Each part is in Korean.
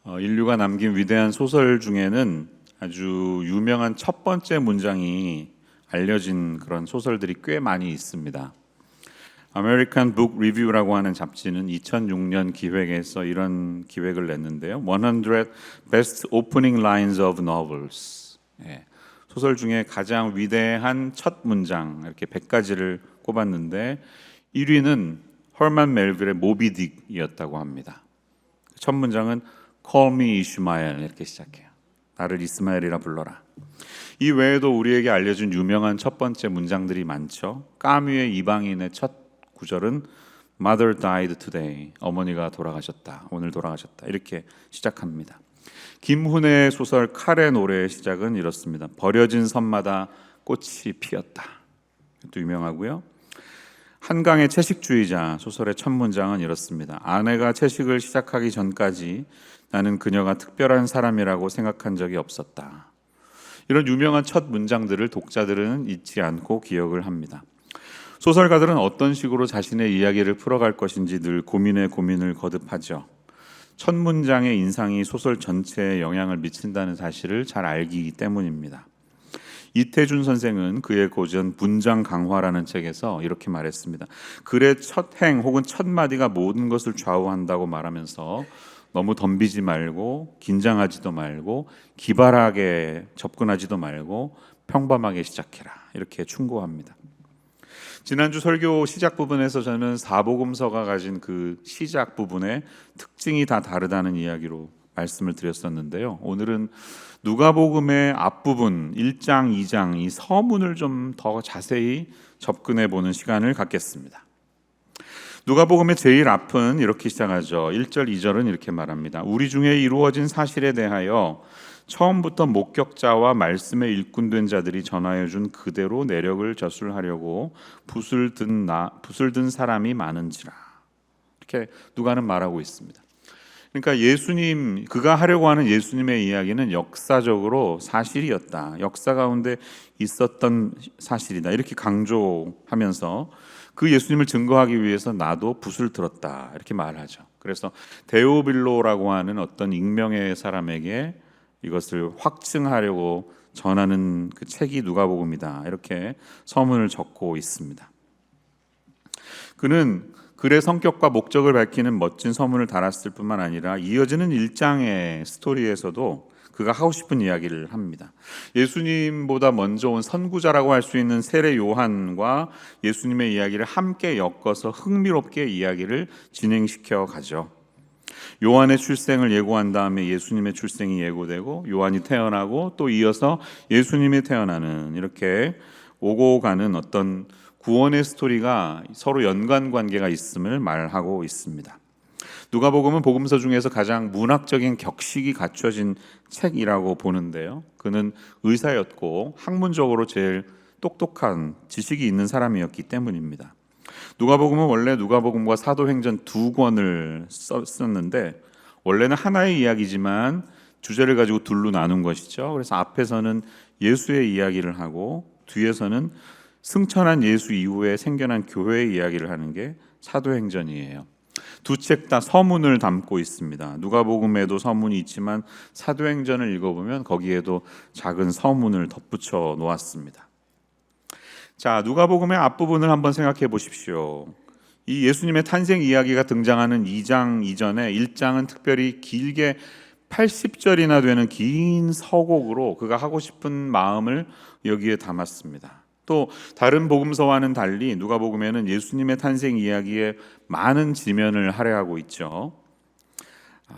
인류가 남긴 위대한 소설 중에는 아주 유명한 첫 번째 문장이 알려진 그런 소설들이 꽤 많이 있습니다. American Book Review라고 하는 잡지는 2006년 기획에서 이런 기획을 냈는데요. 100 Best Opening Lines of Novels. 소설 중에 가장 위대한 첫 문장 이렇게 100가지를 꼽았는데 1위는 허먼 멜빌의 모비 딕이었다고 합니다. 첫 문장은 Call me 이슈마엘 이렇게 시작해요. 나를 이스마엘이라 불러라. 이 외에도 우리에게 알려준 유명한 첫 번째 문장들이 많죠. 까뮤의 이방인의 첫 구절은 Mother died today. 어머니가 돌아가셨다. 오늘 돌아가셨다. 이렇게 시작합니다. 김훈의 소설 칼의 노래의 시작은 이렇습니다. 버려진 섬마다 꽃이 피었다. 또 유명하고요. 한강의 채식주의자 소설의 첫 문장은 이렇습니다. 아내가 채식을 시작하기 전까지 나는 그녀가 특별한 사람이라고 생각한 적이 없었다. 이런 유명한 첫 문장들을 독자들은 잊지 않고 기억을 합니다. 소설가들은 어떤 식으로 자신의 이야기를 풀어갈 것인지 늘 고민을 거듭하죠. 첫 문장의 인상이 소설 전체에 영향을 미친다는 사실을 잘 알기 때문입니다. 이태준 선생은 그의 고전 분장 강화라는 책에서 이렇게 말했습니다. 글의 첫 행 혹은 첫 마디가 모든 것을 좌우한다고 말하면서 너무 덤비지 말고 긴장하지도 말고 기발하게 접근하지도 말고 평범하게 시작해라 이렇게 충고합니다. 지난주 설교 시작 부분에서 저는 사복음서가 가진 그 시작 부분의 특징이 다 다르다는 이야기로 말씀을 드렸었는데요. 오늘은 누가복음의 앞부분 1장, 2장 이 서문을 좀 더 자세히 접근해 보는 시간을 갖겠습니다. 누가복음의 제일 앞은 이렇게 시작하죠. 1절, 2절은 이렇게 말합니다. 우리 중에 이루어진 사실에 대하여 처음부터 목격자와 말씀의 일꾼된 자들이 전하여 준 그대로 내력을 저술하려고 붓을 든 사람이 많은지라. 이렇게 누가는 말하고 있습니다. 그러니까 예수님, 그가 하려고 하는 예수님의 이야기는 역사적으로 사실이었다. 역사 가운데 있었던 사실이다. 이렇게 강조하면서 그 예수님을 증거하기 위해서 나도 붓을 들었다. 이렇게 말하죠. 그래서 데오빌로라고 하는 어떤 익명의 사람에게 이것을 확증하려고 전하는 그 책이 누가복음이다. 이렇게 서문을 적고 있습니다. 그는 글의 성격과 목적을 밝히는 멋진 서문을 달았을 뿐만 아니라 이어지는 1장의 스토리에서도 그가 하고 싶은 이야기를 합니다. 예수님보다 먼저 온 선구자라고 할 수 있는 세례 요한과 예수님의 이야기를 함께 엮어서 흥미롭게 이야기를 진행시켜 가죠. 요한의 출생을 예고한 다음에 예수님의 출생이 예고되고 요한이 태어나고 또 이어서 예수님이 태어나는 이렇게 오고 가는 어떤 구원의 스토리가 서로 연관관계가 있음을 말하고 있습니다. 누가복음은 복음서 중에서 가장 문학적인 격식이 갖춰진 책이라고 보는데요. 그는 의사였고 학문적으로 제일 똑똑한 지식이 있는 사람이었기 때문입니다. 누가복음은 원래 누가복음과 사도행전 두 권을 썼는데 원래는 하나의 이야기지만 주제를 가지고 둘로 나눈 것이죠. 그래서 앞에서는 예수의 이야기를 하고 뒤에서는 승천한 예수 이후에 생겨난 교회의 이야기를 하는 게 사도행전이에요. 두 책 다 서문을 담고 있습니다. 누가복음에도 서문이 있지만 사도행전을 읽어보면 거기에도 작은 서문을 덧붙여 놓았습니다. 자, 누가복음의 앞부분을 한번 생각해 보십시오. 이 예수님의 탄생 이야기가 등장하는 2장 이전에 1장은 특별히 길게 80절이나 되는 긴 서곡으로 그가 하고 싶은 마음을 여기에 담았습니다. 또 다른 복음서와는 달리 누가복음에는 예수님의 탄생 이야기에 많은 지면을 할애하고 있죠.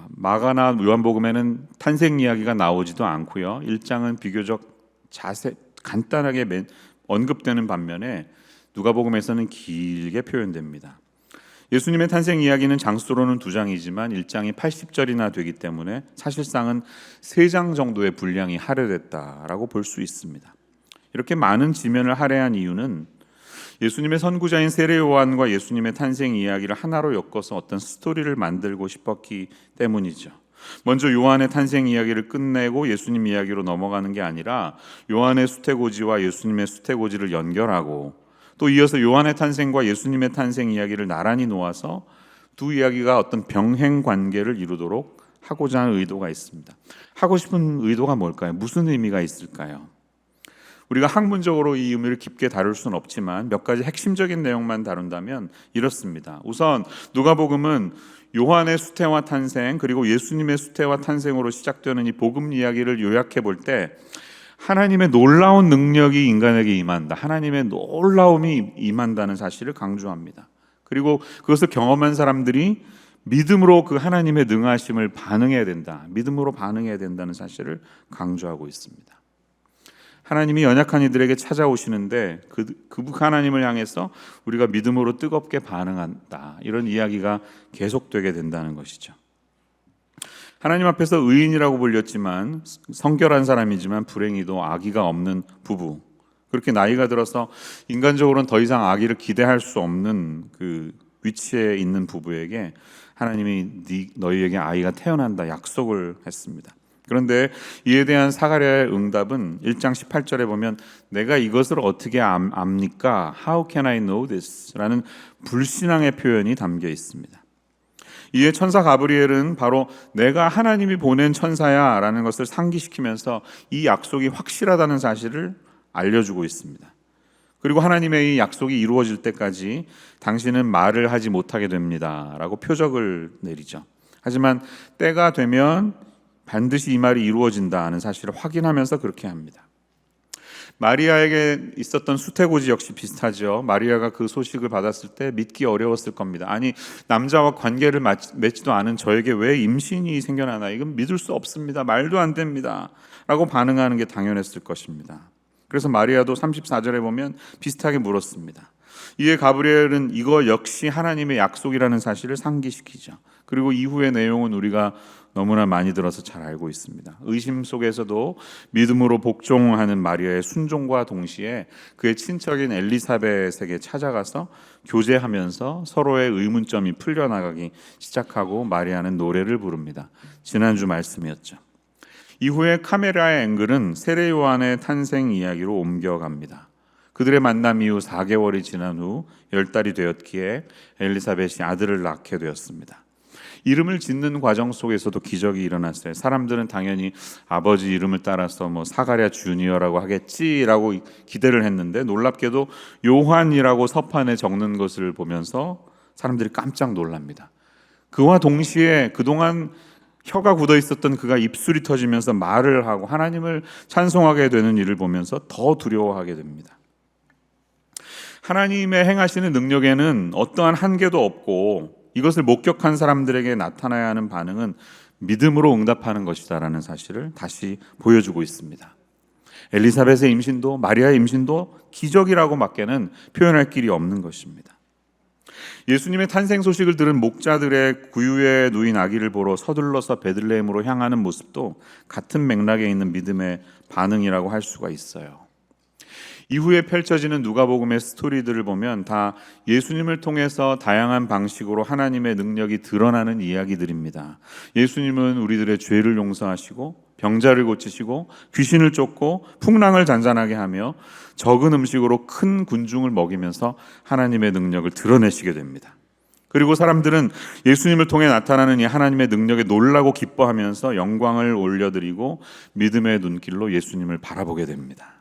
마가나 요한복음에는 탄생 이야기가 나오지도 않고요. 1장은 비교적 간단하게 언급되는 반면에 누가복음에서는 길게 표현됩니다. 예수님의 탄생 이야기는 장수로는 2장이지만 1장이 80절이나 되기 때문에 사실상은 3장 정도의 분량이 할애됐다라고 볼 수 있습니다. 이렇게 많은 지면을 할애한 이유는 예수님의 선구자인 세례 요한과 예수님의 탄생 이야기를 하나로 엮어서 어떤 스토리를 만들고 싶었기 때문이죠. 먼저 요한의 탄생 이야기를 끝내고 예수님 이야기로 넘어가는 게 아니라 요한의 수태고지와 예수님의 수태고지를 연결하고 또 이어서 요한의 탄생과 예수님의 탄생 이야기를 나란히 놓아서 두 이야기가 어떤 병행 관계를 이루도록 하고자 하는 의도가 있습니다. 하고 싶은 의도가 뭘까요? 무슨 의미가 있을까요? 우리가 학문적으로 이 의미를 깊게 다룰 수는 없지만 몇 가지 핵심적인 내용만 다룬다면 이렇습니다. 우선 누가복음은 요한의 수태와 탄생 그리고 예수님의 수태와 탄생으로 시작되는 이 복음 이야기를 요약해 볼 때 하나님의 놀라운 능력이 인간에게 임한다. 하나님의 놀라움이 임한다는 사실을 강조합니다. 그리고 그것을 경험한 사람들이 믿음으로 그 하나님의 능하심을 반응해야 된다. 믿음으로 반응해야 된다는 사실을 강조하고 있습니다. 하나님이 연약한 이들에게 찾아오시는데 그 하나님을 향해서 우리가 믿음으로 뜨겁게 반응한다. 이런 이야기가 계속되게 된다는 것이죠. 하나님 앞에서 의인이라고 불렸지만 성결한 사람이지만 불행히도 아기가 없는 부부, 그렇게 나이가 들어서 인간적으로는 더 이상 아기를 기대할 수 없는 그 위치에 있는 부부에게 하나님이 너희에게 아이가 태어난다 약속을 했습니다. 그런데 이에 대한 사가랴의 응답은 1장 18절에 보면 내가 이것을 어떻게 압니까? How can I know this? 라는 불신앙의 표현이 담겨 있습니다. 이에 천사 가브리엘은 바로 내가 하나님이 보낸 천사야 라는 것을 상기시키면서 이 약속이 확실하다는 사실을 알려주고 있습니다. 그리고 하나님의 이 약속이 이루어질 때까지 당신은 말을 하지 못하게 됩니다 라고 표적을 내리죠. 하지만 때가 되면 반드시 이 말이 이루어진다는 사실을 확인하면서 그렇게 합니다. 마리아에게 있었던 수태고지 역시 비슷하죠. 마리아가 그 소식을 받았을 때 믿기 어려웠을 겁니다. 아니, 남자와 관계를 맺지도 않은 저에게 왜 임신이 생겨나나? 이건 믿을 수 없습니다. 말도 안 됩니다 라고 반응하는 게 당연했을 것입니다. 그래서 마리아도 34절에 보면 비슷하게 물었습니다. 이에 가브리엘은 이거 역시 하나님의 약속이라는 사실을 상기시키죠. 그리고 이후의 내용은 우리가 너무나 많이 들어서 잘 알고 있습니다. 의심 속에서도 믿음으로 복종하는 마리아의 순종과 동시에 그의 친척인 엘리사벳에게 찾아가서 교제하면서 서로의 의문점이 풀려나가기 시작하고 마리아는 노래를 부릅니다. 지난주 말씀이었죠. 이후에 카메라의 앵글은 세례 요한의 탄생 이야기로 옮겨갑니다. 그들의 만남 이후 4개월이 지난 후 10달이 되었기에 엘리사벳이 아들을 낳게 되었습니다. 이름을 짓는 과정 속에서도 기적이 일어났어요. 사람들은 당연히 아버지 이름을 따라서 사가랴 주니어라고 하겠지라고 기대를 했는데 놀랍게도 요한이라고 서판에 적는 것을 보면서 사람들이 깜짝 놀랍니다. 그와 동시에 그동안 혀가 굳어 있었던 그가 입술이 터지면서 말을 하고 하나님을 찬송하게 되는 일을 보면서 더 두려워하게 됩니다. 하나님의 행하시는 능력에는 어떠한 한계도 없고 이것을 목격한 사람들에게 나타나야 하는 반응은 믿음으로 응답하는 것이다라는 사실을 다시 보여주고 있습니다. 엘리사벳의 임신도 마리아의 임신도 기적이라고 밖에는 표현할 길이 없는 것입니다. 예수님의 탄생 소식을 들은 목자들의 구유에 누인 아기를 보러 서둘러서 베들레헴으로 향하는 모습도 같은 맥락에 있는 믿음의 반응이라고 할 수가 있어요. 이후에 펼쳐지는 누가복음의 스토리들을 보면 다 예수님을 통해서 다양한 방식으로 하나님의 능력이 드러나는 이야기들입니다. 예수님은 우리들의 죄를 용서하시고 병자를 고치시고 귀신을 쫓고 풍랑을 잔잔하게 하며 적은 음식으로 큰 군중을 먹이면서 하나님의 능력을 드러내시게 됩니다. 그리고 사람들은 예수님을 통해 나타나는 이 하나님의 능력에 놀라고 기뻐하면서 영광을 올려드리고 믿음의 눈길로 예수님을 바라보게 됩니다.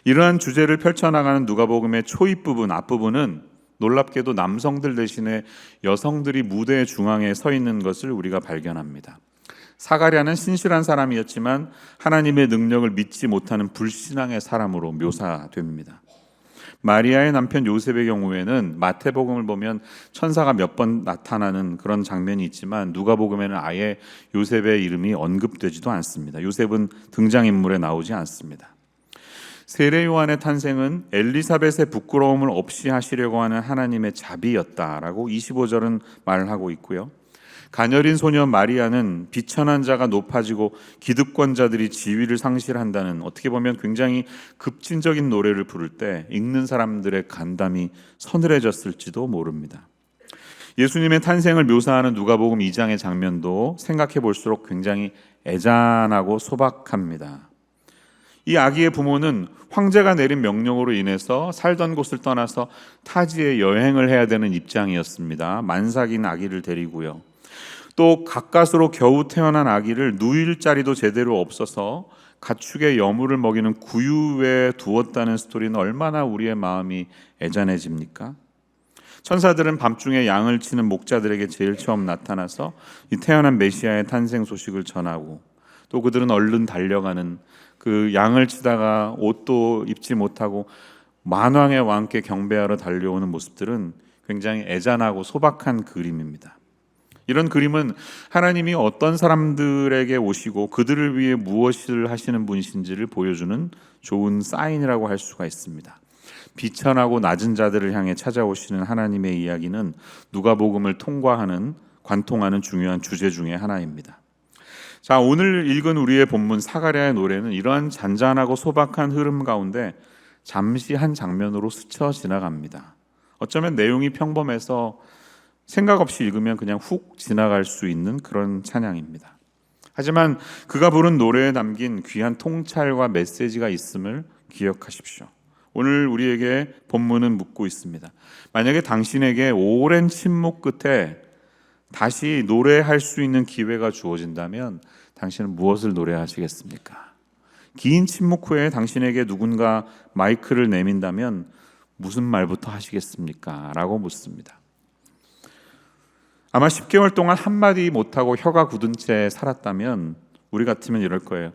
이러한 주제를 펼쳐나가는 누가복음의 초입 부분, 앞부분은 놀랍게도 남성들 대신에 여성들이 무대 중앙에 서 있는 것을 우리가 발견합니다. 사가랴는 신실한 사람이었지만 하나님의 능력을 믿지 못하는 불신앙의 사람으로 묘사됩니다. 마리아의 남편 요셉의 경우에는 마태복음을 보면 천사가 몇 번 나타나는 그런 장면이 있지만 누가복음에는 아예 요셉의 이름이 언급되지도 않습니다. 요셉은 등장인물에 나오지 않습니다. 세례 요한의 탄생은 엘리사벳의 부끄러움을 없이 하시려고 하는 하나님의 자비였다라고 25절은 말을 하고 있고요. 가녀린 소녀 마리아는 비천한 자가 높아지고 기득권자들이 지위를 상실한다는 어떻게 보면 굉장히 급진적인 노래를 부를 때 읽는 사람들의 간담이 서늘해졌을지도 모릅니다. 예수님의 탄생을 묘사하는 누가복음 2장의 장면도 생각해 볼수록 굉장히 애잔하고 소박합니다. 이 아기의 부모는 황제가 내린 명령으로 인해서 살던 곳을 떠나서 타지에 여행을 해야 되는 입장이었습니다. 만삭인 아기를 데리고요. 또 가까스로 겨우 태어난 아기를 누일 자리도 제대로 없어서 가축의 여물을 먹이는 구유에 두었다는 스토리는 얼마나 우리의 마음이 애잔해집니까? 천사들은 밤중에 양을 치는 목자들에게 제일 처음 나타나서 이 태어난 메시아의 탄생 소식을 전하고, 또 그들은 얼른 달려가는, 그 양을 치다가 옷도 입지 못하고 만왕의 왕께 경배하러 달려오는 모습들은 굉장히 애잔하고 소박한 그림입니다. 이런 그림은 하나님이 어떤 사람들에게 오시고 그들을 위해 무엇을 하시는 분이신지를 보여주는 좋은 사인이라고 할 수가 있습니다. 비천하고 낮은 자들을 향해 찾아오시는 하나님의 이야기는 누가복음을 관통하는 중요한 주제 중에 하나입니다. 자, 오늘 읽은 우리의 본문 사가랴의 노래는 이러한 잔잔하고 소박한 흐름 가운데 잠시 한 장면으로 스쳐 지나갑니다. 어쩌면 내용이 평범해서 생각 없이 읽으면 그냥 훅 지나갈 수 있는 그런 찬양입니다. 하지만 그가 부른 노래에 담긴 귀한 통찰과 메시지가 있음을 기억하십시오. 오늘 우리에게 본문은 묻고 있습니다. 만약에 당신에게 오랜 침묵 끝에 다시 노래할 수 있는 기회가 주어진다면 당신은 무엇을 노래하시겠습니까? 긴 침묵 후에 당신에게 누군가 마이크를 내민다면 무슨 말부터 하시겠습니까? 라고 묻습니다. 아마 10개월 동안 한마디 못하고 혀가 굳은 채 살았다면 우리 같으면 이럴 거예요.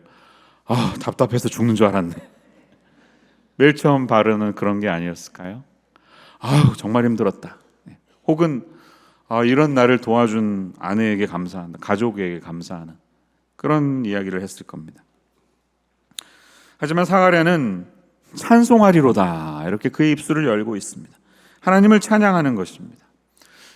답답해서 죽는 줄 알았네. 매일 처음 바르는 그런 게 아니었을까요? 정말 힘들었다. 혹은 이런 나를 도와준 아내에게 감사한다, 가족에게 감사하는 그런 이야기를 했을 겁니다. 하지만 사가랴는 찬송하리로다, 이렇게 그의 입술을 열고 있습니다. 하나님을 찬양하는 것입니다.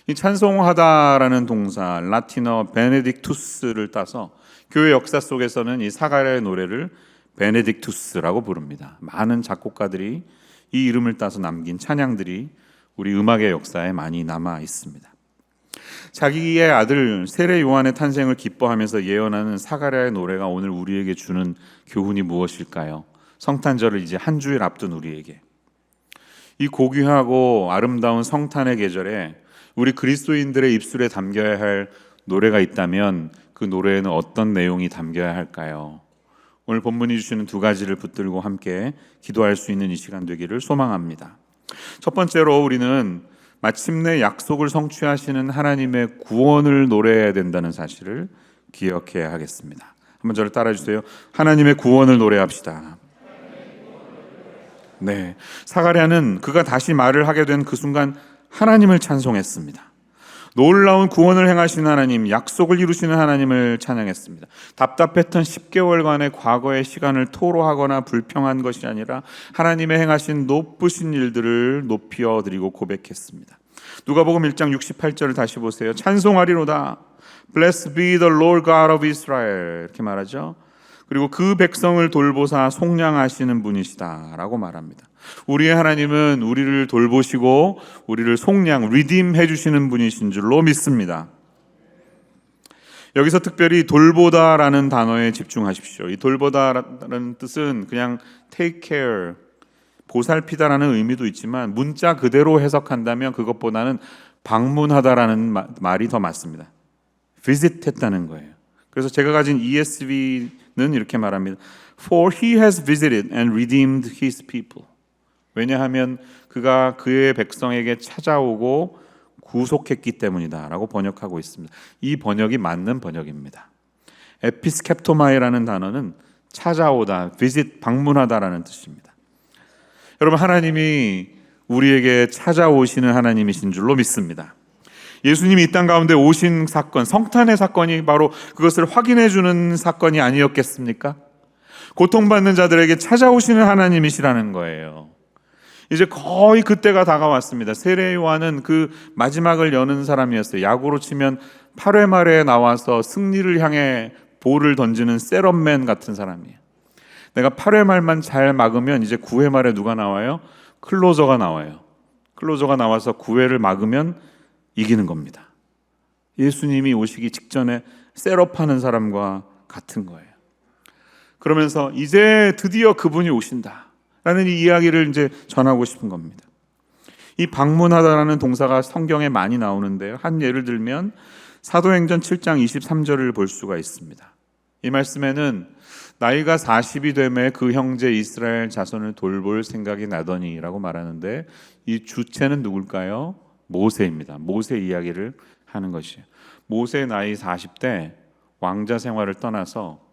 이 찬송하다라는 동사, 라틴어 베네딕투스를 따서 교회 역사 속에서는 이 사가랴의 노래를 베네딕투스라고 부릅니다. 많은 작곡가들이 이 이름을 따서 남긴 찬양들이 우리 음악의 역사에 많이 남아 있습니다. 자기의 아들 세례 요한의 탄생을 기뻐하면서 예언하는 사가랴의 노래가 오늘 우리에게 주는 교훈이 무엇일까요? 성탄절을 이제 한 주일 앞둔 우리에게, 이 고귀하고 아름다운 성탄의 계절에 우리 그리스도인들의 입술에 담겨야 할 노래가 있다면 그 노래에는 어떤 내용이 담겨야 할까요? 오늘 본문이 주시는 두 가지를 붙들고 함께 기도할 수 있는 이 시간 되기를 소망합니다. 첫 번째로 우리는 마침내 약속을 성취하시는 하나님의 구원을 노래해야 된다는 사실을 기억해야 하겠습니다. 한번 저를 따라해 주세요. 하나님의 구원을 노래합시다. 네, 사가랴는 그가 다시 말을 하게 된 그 순간 하나님을 찬송했습니다. 놀라운 구원을 행하시는 하나님, 약속을 이루시는 하나님을 찬양했습니다. 답답했던 10개월간의 과거의 시간을 토로하거나 불평한 것이 아니라 하나님의 행하신 높으신 일들을 높여 드리고 고백했습니다. 누가복음 1장 68절을 다시 보세요. 찬송하리로다. Blessed be the Lord God of Israel. 이렇게 말하죠. 그리고 그 백성을 돌보사 속량하시는 분이시다 라고 말합니다. 우리의 하나님은 우리를 돌보시고 우리를 속량, 리딤 해주시는 분이신 줄로 믿습니다. 여기서 특별히 돌보다라는 단어에 집중하십시오. 이 돌보다라는 뜻은 그냥 take care, 보살피다라는 의미도 있지만 문자 그대로 해석한다면 그것보다는 방문하다라는 말이 더 맞습니다. visit 했다는 거예요. 그래서 제가 가진 ESV는 이렇게 말합니다. For he has visited and redeemed his people. 왜냐하면 그가 그의 백성에게 찾아오고 구속했기 때문이다 라고 번역하고 있습니다. 이 번역이 맞는 번역입니다. 에피스캡토마이라는 단어는 찾아오다, visit, 방문하다라는 뜻입니다. 여러분, 하나님이 우리에게 찾아오시는 하나님이신 줄로 믿습니다. 예수님이 이 땅 가운데 오신 사건, 성탄의 사건이 바로 그것을 확인해 주는 사건이 아니었겠습니까? 고통받는 자들에게 찾아오시는 하나님이시라는 거예요. 이제 거의 그때가 다가왔습니다. 세례 요한은 그 마지막을 여는 사람이었어요. 야구로 치면 8회 말에 나와서 승리를 향해 볼을 던지는 셋업맨 같은 사람이에요. 내가 8회 말만 잘 막으면 이제 9회 말에 누가 나와요? 클로저가 나와요. 클로저가 나와서 9회를 막으면 이기는 겁니다. 예수님이 오시기 직전에 셋업하는 사람과 같은 거예요. 그러면서 이제 드디어 그분이 오신다 라는 이 이야기를 이제 전하고 싶은 겁니다. 이 방문하다라는 동사가 성경에 많이 나오는데요. 한 예를 들면 사도행전 7장 23절을 볼 수가 있습니다. 이 말씀에는 나이가 40이 되매 그 형제 이스라엘 자손을 돌볼 생각이 나더니 라고 말하는데, 이 주체는 누굴까요? 모세입니다. 모세 이야기를 하는 것이에요. 모세의 나이 40대, 왕자 생활을 떠나서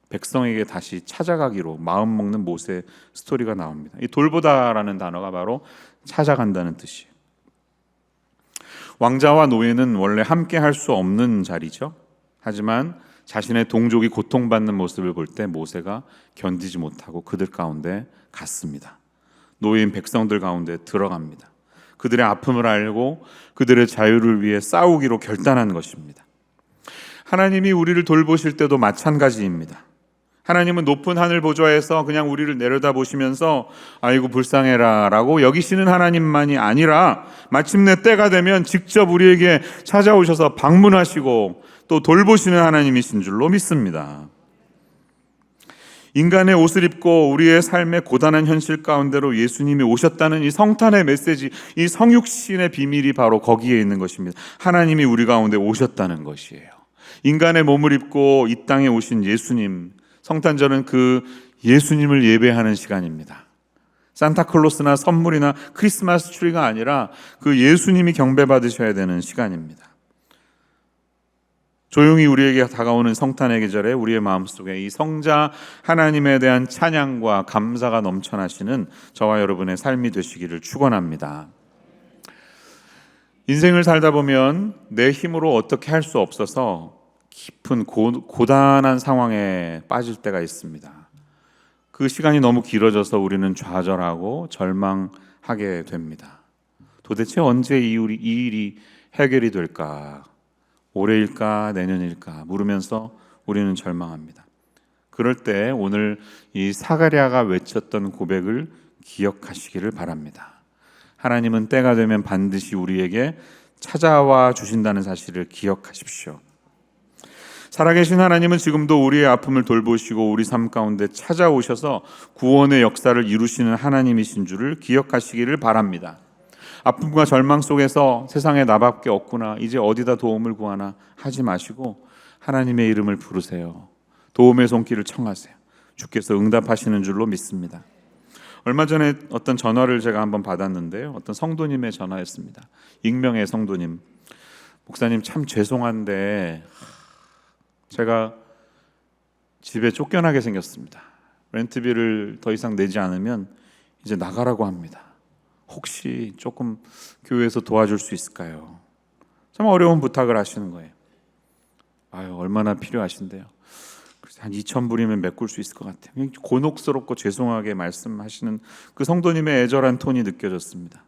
백성에게 다시 찾아가기로 마음먹는 모세 스토리가 나옵니다. 이 돌보다라는 단어가 바로 찾아간다는 뜻이에요. 왕자와 노예는 원래 함께 할 수 없는 자리죠. 하지만 자신의 동족이 고통받는 모습을 볼 때 모세가 견디지 못하고 그들 가운데 갔습니다. 노예인 백성들 가운데 들어갑니다. 그들의 아픔을 알고 그들의 자유를 위해 싸우기로 결단한 것입니다. 하나님이 우리를 돌보실 때도 마찬가지입니다. 하나님은 높은 하늘 보좌에서 그냥 우리를 내려다보시면서 아이고 불쌍해라 라고 여기시는 하나님만이 아니라 마침내 때가 되면 직접 우리에게 찾아오셔서 방문하시고 또 돌보시는 하나님이신 줄로 믿습니다. 인간의 옷을 입고 우리의 삶의 고단한 현실 가운데로 예수님이 오셨다는 이 성탄의 메시지, 이 성육신의 비밀이 바로 거기에 있는 것입니다. 하나님이 우리 가운데 오셨다는 것이에요. 인간의 몸을 입고 이 땅에 오신 예수님, 성탄절은 그 예수님을 예배하는 시간입니다. 산타클로스나 선물이나 크리스마스 트리가 아니라 그 예수님이 경배받으셔야 되는 시간입니다. 조용히 우리에게 다가오는 성탄의 계절에 우리의 마음속에 이 성자 하나님에 대한 찬양과 감사가 넘쳐나시는 저와 여러분의 삶이 되시기를 축원합니다. 인생을 살다 보면 내 힘으로 어떻게 할 수 없어서 깊은 고단한 상황에 빠질 때가 있습니다. 그 시간이 너무 길어져서 우리는 좌절하고 절망하게 됩니다. 도대체 언제 이 일이 해결이 될까? 올해일까 내년일까 물으면서 우리는 절망합니다. 그럴 때 오늘 이 사가랴가 외쳤던 고백을 기억하시기를 바랍니다. 하나님은 때가 되면 반드시 우리에게 찾아와 주신다는 사실을 기억하십시오. 살아계신 하나님은 지금도 우리의 아픔을 돌보시고 우리 삶 가운데 찾아오셔서 구원의 역사를 이루시는 하나님이신 줄을 기억하시기를 바랍니다. 아픔과 절망 속에서 세상에 나밖에 없구나, 이제 어디다 도움을 구하나 하지 마시고 하나님의 이름을 부르세요. 도움의 손길을 청하세요. 주께서 응답하시는 줄로 믿습니다. 얼마 전에 어떤 전화를 제가 한번 받았는데요, 어떤 성도님의 전화였습니다. 익명의 성도님. 목사님 참 죄송한데 제가 집에 쫓겨나게 생겼습니다. 렌트비를 더 이상 내지 않으면 이제 나가라고 합니다. 혹시 조금 교회에서 도와줄 수 있을까요? 참 어려운 부탁을 하시는 거예요. 아유, 얼마나 필요하신데요. 그래서 한 2,000불이면 메꿀 수 있을 것 같아요. 곤혹스럽고 죄송하게 말씀하시는 그 성도님의 애절한 톤이 느껴졌습니다.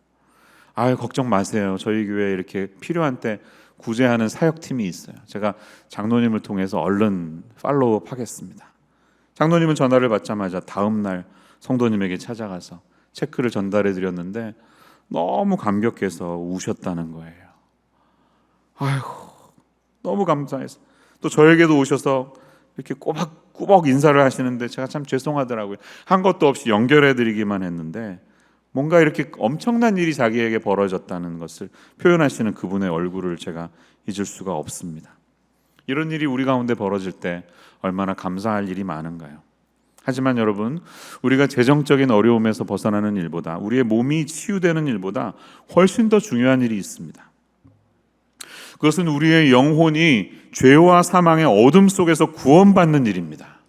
아유, 걱정 마세요. 저희 교회에 이렇게 필요한 때 구제하는 사역팀이 있어요. 제가 장로님을 통해서 얼른 팔로우업 하겠습니다. 장로님은 전화를 받자마자 다음 날 성도님에게 찾아가서 체크를 전달해 드렸는데 너무 감격해서 우셨다는 거예요. 아이고, 너무 감사해서 또 저에게도 오셔서 이렇게 꼬박꼬박 인사를 하시는데 제가 참 죄송하더라고요. 한 것도 없이 연결해 드리기만 했는데 뭔가 이렇게 엄청난 일이 자기에게 벌어졌다는 것을 표현하시는 그분의 얼굴을 제가 잊을 수가 없습니다. 이런 일이 우리 가운데 벌어질 때 얼마나 감사할 일이 많은가요? 하지만 여러분, 우리가 재정적인 어려움에서 벗어나는 일보다, 우리의 몸이 치유되는 일보다 훨씬 더 중요한 일이 있습니다. 그것은 우리의 영혼이 죄와 사망의 어둠 속에서 구원받는 일입니다.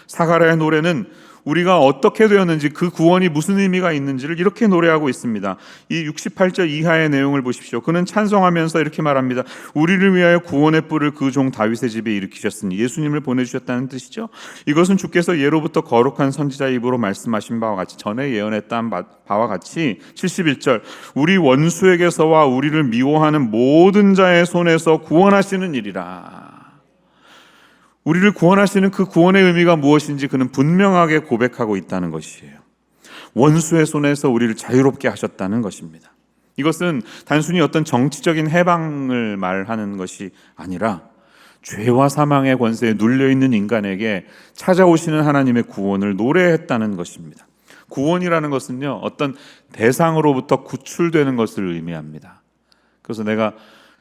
사가랴의 노래는 우리가 어떻게 되었는지, 그 구원이 무슨 의미가 있는지를 이렇게 노래하고 있습니다. 이 68절 이하의 내용을 보십시오. 그는 찬송하면서 이렇게 말합니다. 우리를 위하여 구원의 뿔을 그 종 다윗의 집에 일으키셨으니, 예수님을 보내주셨다는 뜻이죠. 이것은 주께서 예로부터 거룩한 선지자 입으로 말씀하신 바와 같이, 전에 예언했던 바와 같이 71절 우리 원수에게서와 우리를 미워하는 모든 자의 손에서 구원하시는 일이라. 우리를 구원하시는 그 구원의 의미가 무엇인지 그는 분명하게 고백하고 있다는 것이에요. 원수의 손에서 우리를 자유롭게 하셨다는 것입니다. 이것은 단순히 어떤 정치적인 해방을 말하는 것이 아니라 죄와 사망의 권세에 눌려있는 인간에게 찾아오시는 하나님의 구원을 노래했다는 것입니다. 구원이라는 것은요, 어떤 대상으로부터 구출되는 것을 의미합니다. 그래서 내가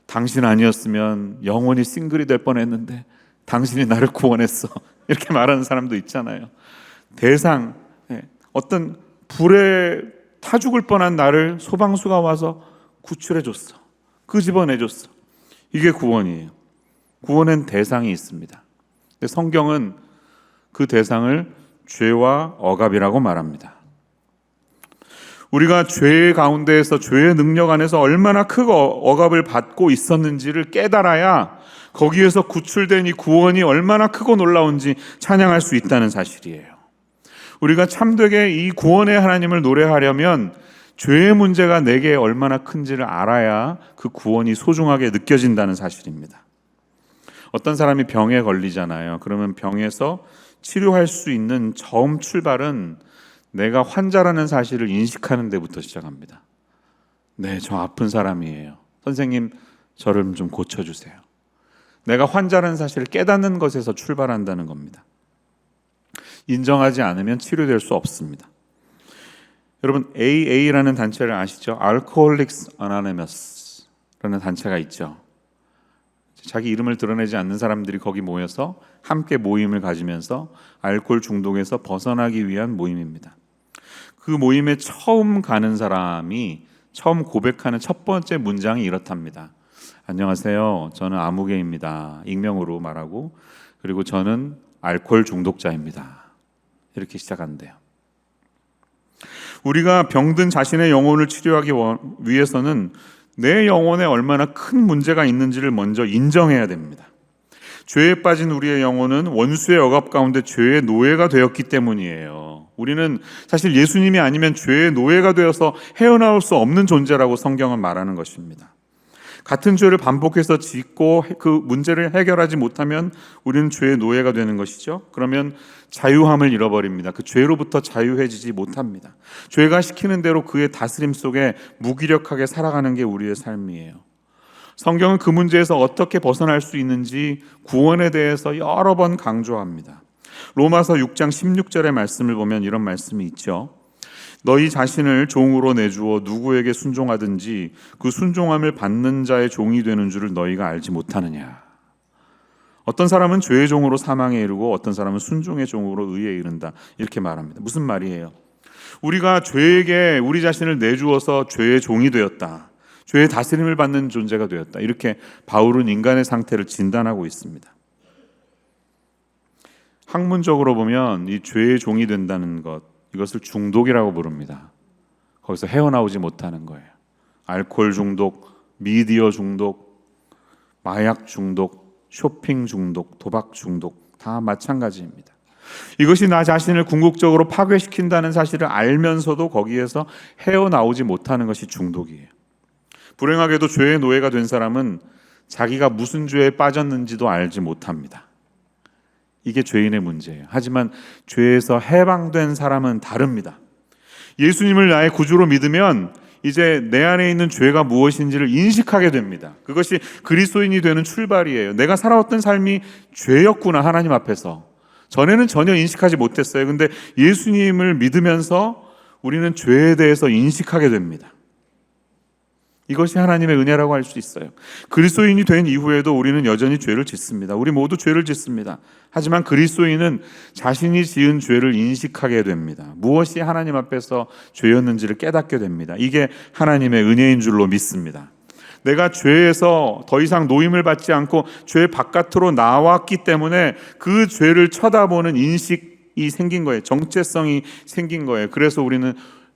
당신 아니었으면 영원히 싱글이 될 뻔했는데 당신이 나를 구원했어. 이렇게 말하는 사람도 있잖아요. 대상, 어떤 불에 타 죽을 뻔한 나를 소방수가 와서 구출해줬어. 끄집어내줬어. 이게 구원이에요. 구원엔 대상이 있습니다. 근데 성경은 그 대상을 죄와 억압이라고 말합니다. 우리가 죄 가운데에서 죄의 능력 안에서 얼마나 크고 억압을 받고 있었는지를 깨달아야 거기에서 구출된 이 구원이 얼마나 크고 놀라운지 찬양할 수 있다는 사실이에요. 우리가 참되게 이 구원의 하나님을 노래하려면 죄의 문제가 내게 얼마나 큰지를 알아야 그 구원이 소중하게 느껴진다는 사실입니다. 어떤 사람이 병에 걸리잖아요. 그러면 병에서 치료할 수 있는 처음 출발은 내가 환자라는 사실을 인식하는 데부터 시작합니다. 네, 저 아픈 사람이에요. 선생님, 저를 좀 고쳐주세요. 내가 환자라는 사실을 깨닫는 것에서 출발한다는 겁니다. 인정하지 않으면 치료될 수 없습니다. 여러분, AA라는 단체를 아시죠? Alcoholics Anonymous라는 단체가 있죠. 자기 이름을 드러내지 않는 사람들이 거기 모여서 함께 모임을 가지면서 알코올 중독에서 벗어나기 위한 모임입니다. 그 모임에 처음 가는 사람이 처음 고백하는 첫 번째 문장이 이렇답니다. 안녕하세요. 저는 아무개입니다. 익명으로 말하고, 그리고 저는 알코올 중독자입니다. 이렇게 시작한대요. 우리가 병든 자신의 영혼을 치료하기 위해서는 내 영혼에 얼마나 큰 문제가 있는지를 먼저 인정해야 됩니다. 죄에 빠진 우리의 영혼은 원수의 억압 가운데 죄의 노예가 되었기 때문이에요. 우리는 사실 예수님이 아니면 죄의 노예가 되어서 헤어나올 수 없는 존재라고 성경은 말하는 것입니다. 같은 죄를 반복해서 짓고 그 문제를 해결하지 못하면 우리는 죄의 노예가 되는 것이죠. 그러면 자유함을 잃어버립니다. 그 죄로부터 자유해지지 못합니다. 죄가 시키는 대로 그의 다스림 속에 무기력하게 살아가는 게 우리의 삶이에요. 성경은 그 문제에서 어떻게 벗어날 수 있는지 구원에 대해서 여러 번 강조합니다. 로마서 6장 16절의 말씀을 보면 이런 말씀이 있죠. 너희 자신을 종으로 내주어 누구에게 순종하든지 그 순종함을 받는 자의 종이 되는 줄을 너희가 알지 못하느냐. 어떤 사람은 죄의 종으로 사망에 이르고 어떤 사람은 순종의 종으로 의에 이른다. 이렇게 말합니다. 무슨 말이에요? 우리가 죄에게 우리 자신을 내주어서 죄의 종이 되었다. 죄의 다스림을 받는 존재가 되었다. 이렇게 바울은 인간의 상태를 진단하고 있습니다. 학문적으로 보면 이 죄의 종이 된다는 것, 이것을 중독이라고 부릅니다. 거기서 헤어나오지 못하는 거예요. 알코올 중독, 미디어 중독, 마약 중독, 쇼핑 중독, 도박 중독 다 마찬가지입니다. 이것이 나 자신을 궁극적으로 파괴시킨다는 사실을 알면서도 거기에서 헤어나오지 못하는 것이 중독이에요. 불행하게도 죄의 노예가 된 사람은 자기가 무슨 죄에 빠졌는지도 알지 못합니다. 이게 죄인의 문제예요. 하지만 죄에서 해방된 사람은 다릅니다. 예수님을 나의 구주로 믿으면 이제 내 안에 있는 죄가 무엇인지를 인식하게 됩니다. 그것이 그리스도인이 되는 출발이에요. 내가 살아왔던 삶이 죄였구나, 하나님 앞에서. 전에는 전혀 인식하지 못했어요. 근데 예수님을 믿으면서 우리는 죄에 대해서 인식하게 됩니다. 이것이 하나님의 은혜라고 할 수 있어요. 그리스도인이 된 이후에도 우리는 여전히 죄를 짓습니다. 우리 모두 죄를 짓습니다. 하지만 그리스도인은 자신이 지은 죄를 인식하게 됩니다. 무엇이 하나님 앞에서 죄였는지를 깨닫게 됩니다. 이게 하나님의 은혜인 줄로 믿습니다. 내가 죄에서 더 이상 노임을 받지 않고 죄 바깥으로 나왔기 때문에 그 죄를 쳐다보는 인식이 생긴 거예요. 정체성이 생긴 거예요. 그래서 우리는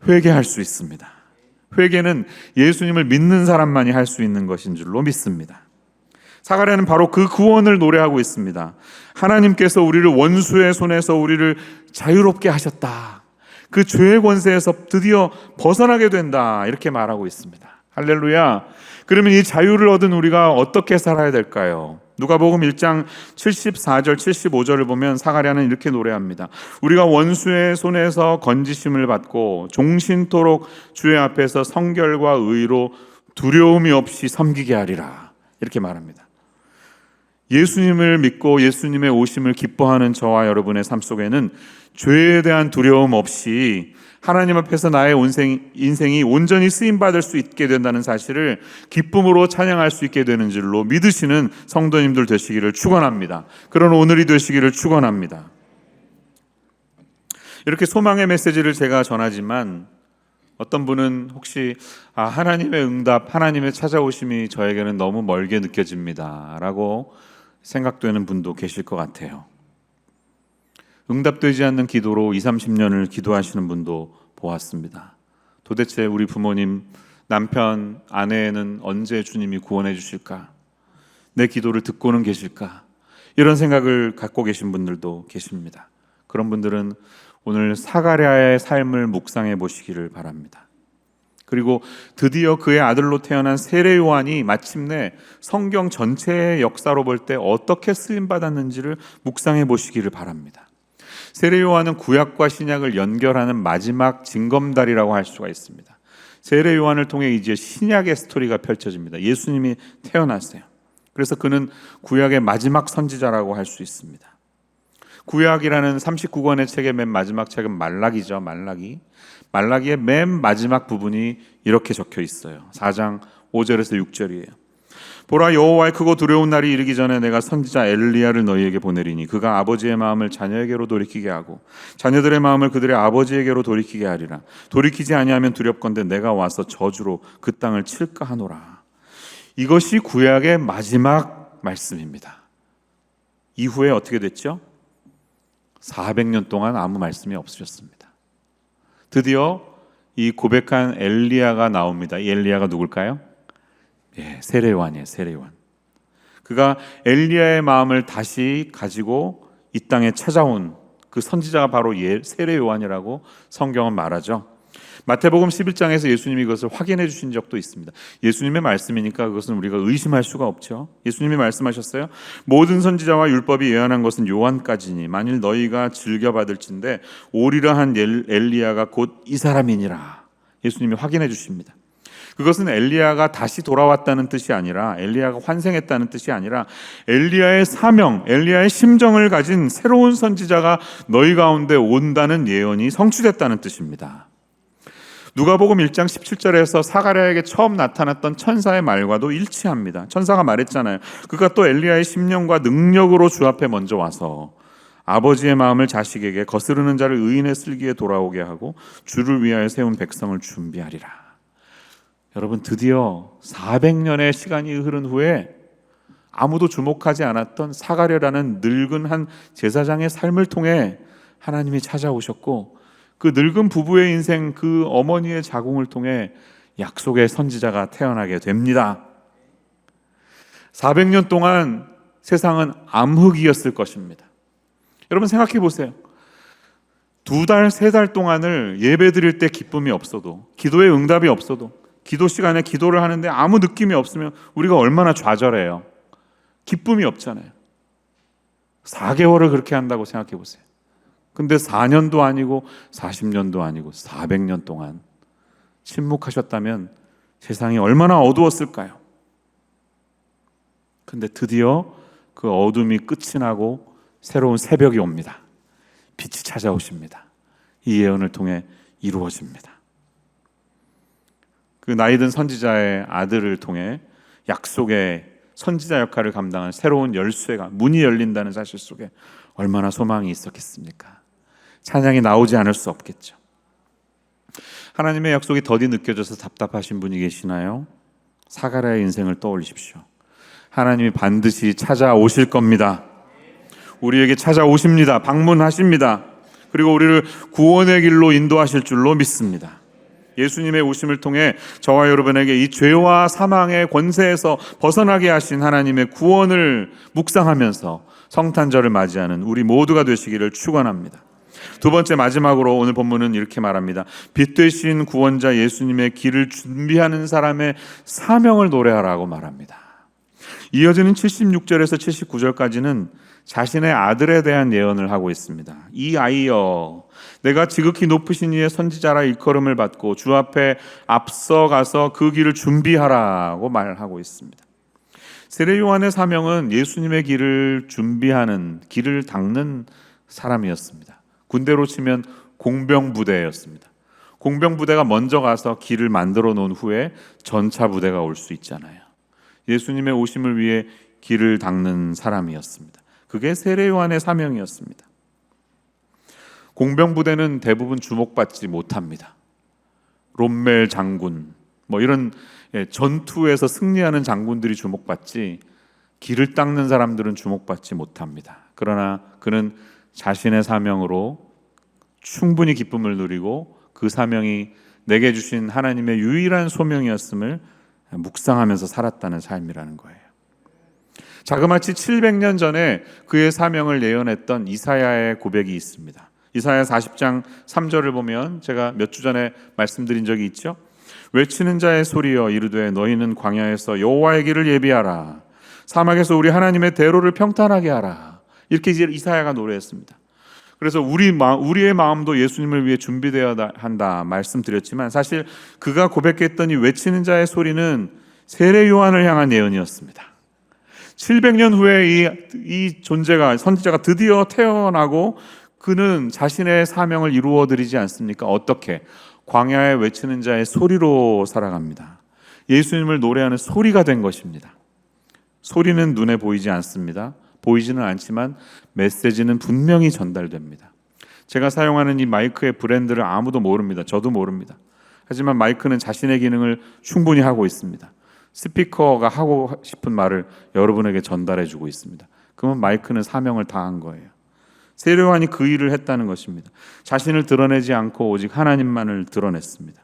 회개할 수 있습니다. 회개는 예수님을 믿는 사람만이 할 수 있는 것인 줄로 믿습니다. 사가랴는 바로 그 구원을 노래하고 있습니다. 하나님께서 우리를 원수의 손에서 우리를 자유롭게 하셨다. 그 죄의 권세에서 드디어 벗어나게 된다. 이렇게 말하고 있습니다. 할렐루야. 그러면 이 자유를 얻은 우리가 어떻게 살아야 될까요? 누가복음 1장 74절 75절을 보면 사가랴는 이렇게 노래합니다. 우리가 원수의 손에서 건지심을 받고 종신토록 주의 앞에서 성결과 의로 두려움이 없이 섬기게 하리라. 이렇게 말합니다. 예수님을 믿고 예수님의 오심을 기뻐하는 저와 여러분의 삶 속에는 죄에 대한 두려움 없이 하나님 앞에서 나의 인생이 온전히 쓰임받을 수 있게 된다는 사실을 기쁨으로 찬양할 수 있게 되는 줄로 믿으시는 성도님들 되시기를 축원합니다. 그런 오늘이 되시기를 축원합니다. 이렇게 소망의 메시지를 제가 전하지만 어떤 분은 혹시 하나님의 응답, 하나님의 찾아오심이 저에게는 너무 멀게 느껴집니다 라고 생각되는 분도 계실 것 같아요. 응답되지 않는 기도로 20-30년을 기도하시는 분도 보았습니다. 도대체 우리 부모님, 남편, 아내는 언제 주님이 구원해 주실까? 내 기도를 듣고는 계실까? 이런 생각을 갖고 계신 분들도 계십니다. 그런 분들은 오늘 사가랴의 삶을 묵상해 보시기를 바랍니다. 그리고 드디어 그의 아들로 태어난 세례 요한이 마침내 성경 전체의 역사로 볼 때 어떻게 쓰임받았는지를 묵상해 보시기를 바랍니다. 세례 요한은 구약과 신약을 연결하는 마지막 징검다리라고 할 수가 있습니다. 세례 요한을 통해 이제 신약의 스토리가 펼쳐집니다. 예수님이 태어났어요. 그래서 그는 구약의 마지막 선지자라고 할 수 있습니다. 구약이라는 39권의 책의 맨 마지막 책은 말라기죠. 말라기의 맨 마지막 부분이 이렇게 적혀 있어요. 4장 5절에서 6절이에요. 보라, 여호와의 크고 두려운 날이 이르기 전에 내가 선지자 엘리야를 너희에게 보내리니 그가 아버지의 마음을 자녀에게로 돌이키게 하고 자녀들의 마음을 그들의 아버지에게로 돌이키게 하리라. 돌이키지 아니하면 두렵건대 내가 와서 저주로 그 땅을 칠까 하노라. 이것이 구약의 마지막 말씀입니다. 이후에 어떻게 됐죠? 400년 동안 아무 말씀이 없으셨습니다. 드디어 이 고백한 엘리야가 나옵니다. 이 엘리야가 누굴까요? 세례 요한이에요. 세례 요한. 그가 엘리야의 마음을 다시 가지고 이 땅에 찾아온 그 선지자가 바로 세례 요한이라고 성경은 말하죠. 마태복음 11장에서 예수님이 이것을 확인해 주신 적도 있습니다. 예수님의 말씀이니까 그것은 우리가 의심할 수가 없죠. 예수님이 말씀하셨어요. 모든 선지자와 율법이 예언한 것은 요한까지니 만일 너희가 즐겨받을진대 오리라 한 엘리야가 곧 이 사람이니라. 예수님이 확인해 주십니다. 그것은 엘리야가 다시 돌아왔다는 뜻이 아니라 엘리야가 환생했다는 뜻이 아니라 엘리야의 사명, 엘리야의 심정을 가진 새로운 선지자가 너희 가운데 온다는 예언이 성취됐다는 뜻입니다. 누가복음 1장 17절에서 사가랴에게 처음 나타났던 천사의 말과도 일치합니다. 천사가 말했잖아요. 그가 또 엘리야의 심령과 능력으로 주 앞에 먼저 와서 아버지의 마음을 자식에게 거스르는 자를 의인의 슬기에 돌아오게 하고 주를 위하여 세운 백성을 준비하리라. 여러분, 드디어 400년의 시간이 흐른 후에 아무도 주목하지 않았던 사가랴라는 늙은 한 제사장의 삶을 통해 하나님이 찾아오셨고 그 늙은 부부의 인생, 그 어머니의 자궁을 통해 약속의 선지자가 태어나게 됩니다. 400년 동안 세상은 암흑이었을 것입니다. 여러분 생각해 보세요. 2달, 3달 동안을 예배 드릴 때 기쁨이 없어도, 기도의 응답이 없어도, 기도 시간에 기도를 하는데 아무 느낌이 없으면 우리가 얼마나 좌절해요. 기쁨이 없잖아요. 4개월을 그렇게 한다고 생각해 보세요. 근데 4년도 아니고 40년도 아니고 400년 동안 침묵하셨다면 세상이 얼마나 어두웠을까요? 근데 드디어 그 어둠이 끝이 나고 새로운 새벽이 옵니다. 빛이 찾아오십니다. 이 예언을 통해 이루어집니다. 그 나이든 선지자의 아들을 통해 약속의 선지자 역할을 감당한 새로운 열쇠가, 문이 열린다는 사실 속에 얼마나 소망이 있었겠습니까? 찬양이 나오지 않을 수 없겠죠. 하나님의 약속이 더디 느껴져서 답답하신 분이 계시나요? 사가랴의 인생을 떠올리십시오. 하나님이 반드시 찾아오실 겁니다. 우리에게 찾아오십니다. 방문하십니다. 그리고 우리를 구원의 길로 인도하실 줄로 믿습니다. 예수님의 오심을 통해 저와 여러분에게 이 죄와 사망의 권세에서 벗어나게 하신 하나님의 구원을 묵상하면서 성탄절을 맞이하는 우리 모두가 되시기를 축원합니다. 두 번째, 마지막으로 오늘 본문은 이렇게 말합니다. 빛 되신 구원자 예수님의 길을 준비하는 사람의 사명을 노래하라고 말합니다. 이어지는 76절에서 79절까지는 자신의 아들에 대한 예언을 하고 있습니다. 이 아이여, 내가 지극히 높으신 이의 선지자라 일컬음을 받고 주 앞에 앞서가서 그 길을 준비하라고 말하고 있습니다. 세례 요한의 사명은 예수님의 길을 준비하는, 길을 닦는 사람이었습니다. 군대로 치면 공병부대였습니다. 공병부대가 먼저 가서 길을 만들어 놓은 후에 전차 부대가 올 수 있잖아요. 예수님의 오심을 위해 길을 닦는 사람이었습니다. 그게 세례 요한의 사명이었습니다. 공병부대는 대부분 주목받지 못합니다. 롬멜 장군, 이런 전투에서 승리하는 장군들이 주목받지, 길을 닦는 사람들은 주목받지 못합니다. 그러나 그는 자신의 사명으로 충분히 기쁨을 누리고 그 사명이 내게 주신 하나님의 유일한 소명이었음을 묵상하면서 살았다는 삶이라는 거예요. 자그마치 700년 전에 그의 사명을 예언했던 이사야의 고백이 있습니다. 이사야 40장 3절을 보면 제가 몇 주 전에 말씀드린 적이 있죠. 외치는 자의 소리여 이르되 너희는 광야에서 여호와의 길을 예비하라. 사막에서 우리 하나님의 대로를 평탄하게 하라. 이렇게 이제 이사야가 노래했습니다. 그래서 우리의 마음도 예수님을 위해 준비되어야 한다 말씀드렸지만, 사실 그가 고백했던 이 외치는 자의 소리는 세례 요한을 향한 예언이었습니다. 700년 후에 이 존재가, 선지자가 드디어 태어나고 그는 자신의 사명을 이루어 드리지 않습니까? 어떻게? 광야에 외치는 자의 소리로 살아갑니다. 예수님을 노래하는 소리가 된 것입니다. 소리는 눈에 보이지 않습니다. 보이지는 않지만 메시지는 분명히 전달됩니다. 제가 사용하는 이 마이크의 브랜드를 아무도 모릅니다. 저도 모릅니다. 하지만 마이크는 자신의 기능을 충분히 하고 있습니다. 스피커가 하고 싶은 말을 여러분에게 전달해 주고 있습니다. 그러면 마이크는 사명을 다한 거예요. 세례 요한이 그 일을 했다는 것입니다. 자신을 드러내지 않고 오직 하나님만을 드러냈습니다.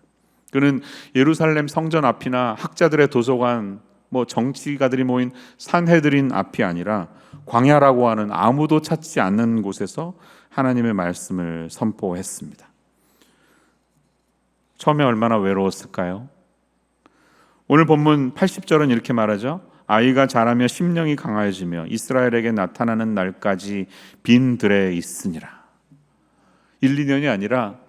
그는 예루살렘 성전 앞이나 학자들의 도서관, 정치가들이 모인 산헤드린 앞이 아니라 광야라고 하는 아무도 찾지 않는 곳에서 하나님의 말씀을 선포했습니다. 처음에 얼마나 외로웠을까요? 오늘 본문 80절은 이렇게 말하죠. 아이가 자라며 심령이 강하여지며 이스라엘에게 나타나는 날까지 빈 들에 있으니라. 1, 2년이 아니라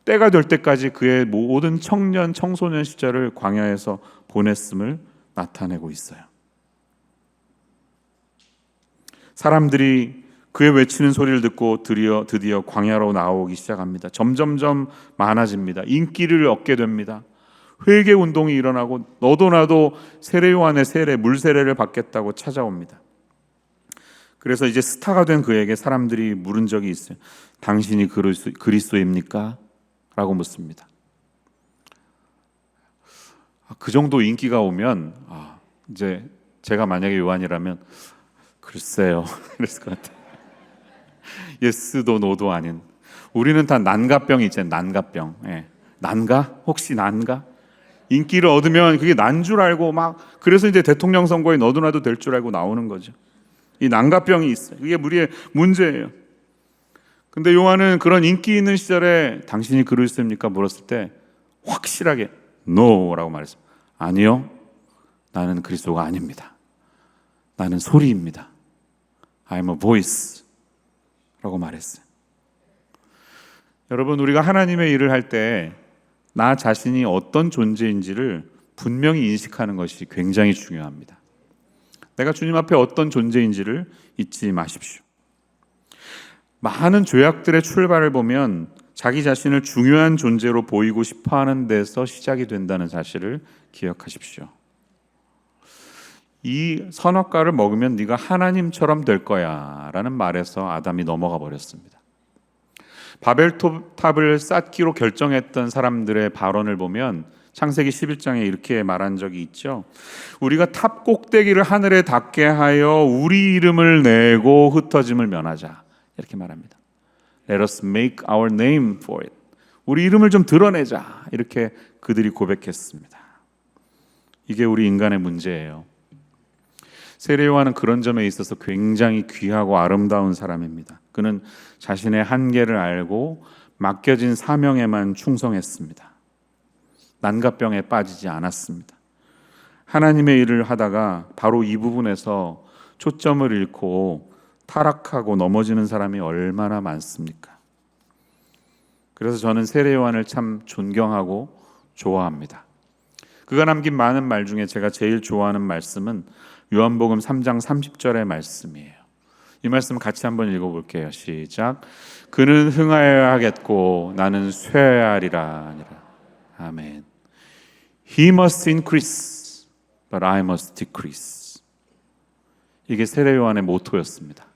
때가 될 때까지 그의 모든 청년, 청소년 시절을 광야에서 보냈음을 나타내고 있어요. 사람들이 그의 외치는 소리를 듣고 드디어 광야로 나오기 시작합니다. 점점점 많아집니다. 인기를 얻게 됩니다. 회개 운동이 일어나고 너도 나도 세례 요한의 물 세례를 받겠다고 찾아옵니다. 그래서 이제 스타가 된 그에게 사람들이 물은 적이 있어요. 당신이 그리스도입니까? 라고 묻습니다. 그 정도 인기가 오면 이제 제가 만약에 요한이라면 글쎄요 그랬을 것 같아요. 예스도 노도 아닌, 우리는 다 난가병이 있잖아요. 난가병. 난가? 혹시 난가? 인기를 얻으면 그게 난 줄 알고 그래서 이제 대통령 선거에 너도 나도 될 줄 알고 나오는 거죠. 이 난가병이 있어요. 그게 우리의 문제예요. 근데 요한은 그런 인기 있는 시절에 당신이 그리스도입니까? 물었을 때 확실하게 NO라고 말했어요. 아니요, 나는 그리스도가 아닙니다. 나는 소리입니다. I'm a voice 라고 말했어요. 여러분, 우리가 하나님의 일을 할 때 나 자신이 어떤 존재인지를 분명히 인식하는 것이 굉장히 중요합니다. 내가 주님 앞에 어떤 존재인지를 잊지 마십시오. 많은 죄악들의 출발을 보면 자기 자신을 중요한 존재로 보이고 싶어하는 데서 시작이 된다는 사실을 기억하십시오. 이 선악과를 먹으면 네가 하나님처럼 될 거야 라는 말에서 아담이 넘어가 버렸습니다. 바벨탑을 쌓기로 결정했던 사람들의 발언을 보면 창세기 11장에 이렇게 말한 적이 있죠. 우리가 탑 꼭대기를 하늘에 닿게 하여 우리 이름을 내고 흩어짐을 면하자, 이렇게 말합니다. Let us make our name for it. 우리 이름을 좀 드러내자, 이렇게 그들이 고백했습니다. 이게 우리 인간의 문제예요. 세례 요한은 그런 점에 있어서 굉장히 귀하고 아름다운 사람입니다. 그는 자신의 한계를 알고 맡겨진 사명에만 충성했습니다. 난가병에 빠지지 않았습니다. 하나님의 일을 하다가 바로 이 부분에서 초점을 잃고 타락하고 넘어지는 사람이 얼마나 많습니까? 그래서 저는 세례 요한을 참 존경하고 좋아합니다. 그가 남긴 많은 말 중에 제가 제일 좋아하는 말씀은 요한복음 3장 30절의 말씀이에요. 이 말씀 같이 한번 읽어볼게요. 시작. 그는 흥하여야 하겠고 나는 쇠하여야 하리라 아니라. 아멘. He must increase, but I must decrease. 이게 세례 요한의 모토였습니다.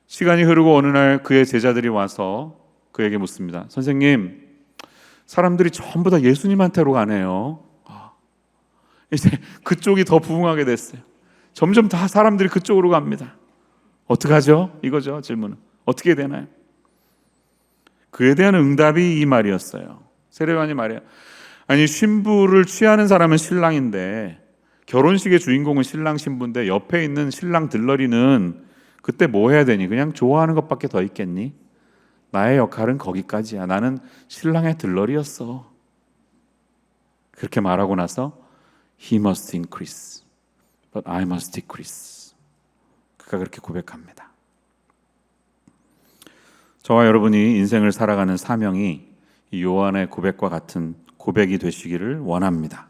시간이 흐르고 어느 날 그의 제자들이 와서 그에게 묻습니다. 선생님, 사람들이 전부 다 예수님한테로 가네요. 이제 그쪽이 더 부흥하게 됐어요. 점점 다 사람들이 그쪽으로 갑니다. 어떡하죠? 이거죠, 질문은. 어떻게 되나요? 그에 대한 응답이 이 말이었어요. 세례 요한이 말이에요. 아니, 신부를 취하는 사람은 신랑인데 결혼식의 주인공은 신랑 신부인데 옆에 있는 신랑 들러리는 그때 뭐 해야 되니? 그냥 좋아하는 것밖에 더 있겠니? 나의 역할은 거기까지야. 나는 신랑의 들러리였어. 그렇게 말하고 나서 He must increase, but I must decrease. 그가 그렇게 고백합니다. 저와 여러분이 인생을 살아가는 사명이 이 요한의 고백과 같은 고백이 되시기를 원합니다.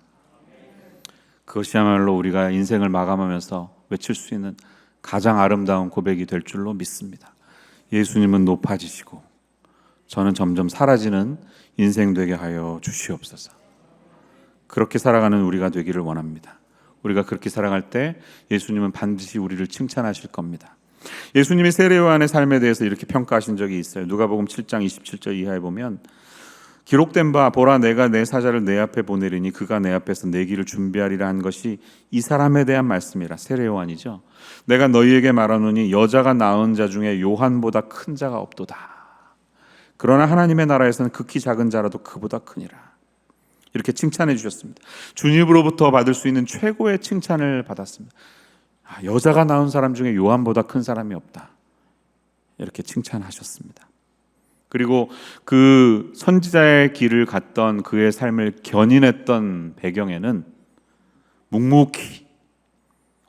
그것이야말로 우리가 인생을 마감하면서 외칠 수 있는 가장 아름다운 고백이 될 줄로 믿습니다. 예수님은 높아지시고 저는 점점 사라지는 인생 되게 하여 주시옵소서. 그렇게 살아가는 우리가 되기를 원합니다. 우리가 그렇게 살아갈 때 예수님은 반드시 우리를 칭찬하실 겁니다. 예수님이 세례 요한의 삶에 대해서 이렇게 평가하신 적이 있어요. 누가복음 7장 27절 이하에 보면 기록된 바 보라 내가 내 사자를 내 앞에 보내리니 그가 내 앞에서 내 길을 준비하리라 한 것이 이 사람에 대한 말씀이라. 세례 요한이죠. 내가 너희에게 말하노니 여자가 낳은 자 중에 요한보다 큰 자가 없도다. 그러나 하나님의 나라에서는 극히 작은 자라도 그보다 크니라. 이렇게 칭찬해 주셨습니다. 주님으로부터 받을 수 있는 최고의 칭찬을 받았습니다. 여자가 낳은 사람 중에 요한보다 큰 사람이 없다. 이렇게 칭찬하셨습니다. 그리고 그 선지자의 길을 갔던 그의 삶을 견인했던 배경에는 묵묵히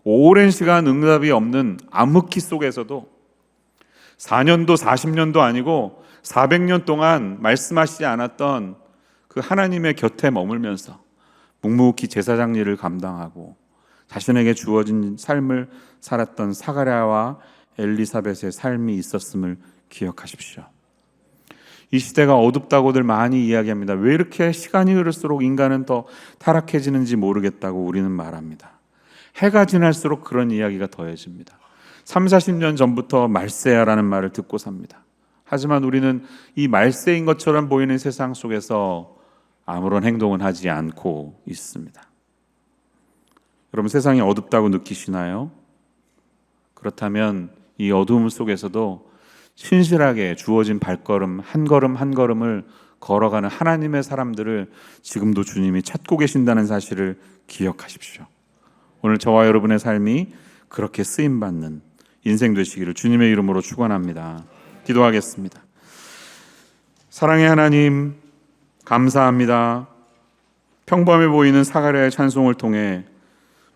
오랜 시간 응답이 없는 암흑기 속에서도 4년도 40년도 아니고 400년 동안 말씀하시지 않았던 그 하나님의 곁에 머물면서 묵묵히 제사장 일을 감당하고 자신에게 주어진 삶을 살았던 사가랴와 엘리사벳의 삶이 있었음을 기억하십시오. 이 시대가 어둡다고들 많이 이야기합니다. 왜 이렇게 시간이 흐를수록 인간은 더 타락해지는지 모르겠다고 우리는 말합니다. 해가 지날수록 그런 이야기가 더해집니다. 30-40년 전부터 말세야라는 말을 듣고 삽니다. 하지만 우리는 이 말세인 것처럼 보이는 세상 속에서 아무런 행동은 하지 않고 있습니다. 여러분, 세상이 어둡다고 느끼시나요? 그렇다면 이 어두움 속에서도 신실하게 주어진 발걸음 한 걸음 한 걸음을 걸어가는 하나님의 사람들을 지금도 주님이 찾고 계신다는 사실을 기억하십시오. 오늘 저와 여러분의 삶이 그렇게 쓰임받는 인생 되시기를 주님의 이름으로 축원합니다. 기도하겠습니다. 사랑의 하나님, 감사합니다. 평범해 보이는 사가랴의 찬송을 통해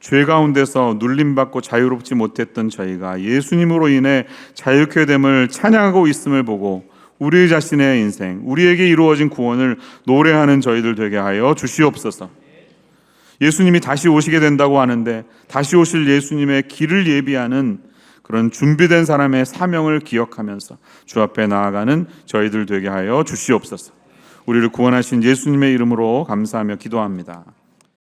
죄 가운데서 눌림받고 자유롭지 못했던 저희가 예수님으로 인해 자유케 됨을 찬양하고 있음을 보고 우리 자신의 인생, 우리에게 이루어진 구원을 노래하는 저희들 되게 하여 주시옵소서. 예수님이 다시 오시게 된다고 하는데 다시 오실 예수님의 길을 예비하는 그런 준비된 사람의 사명을 기억하면서 주 앞에 나아가는 저희들 되게 하여 주시옵소서. 우리를 구원하신 예수님의 이름으로 감사하며 기도합니다.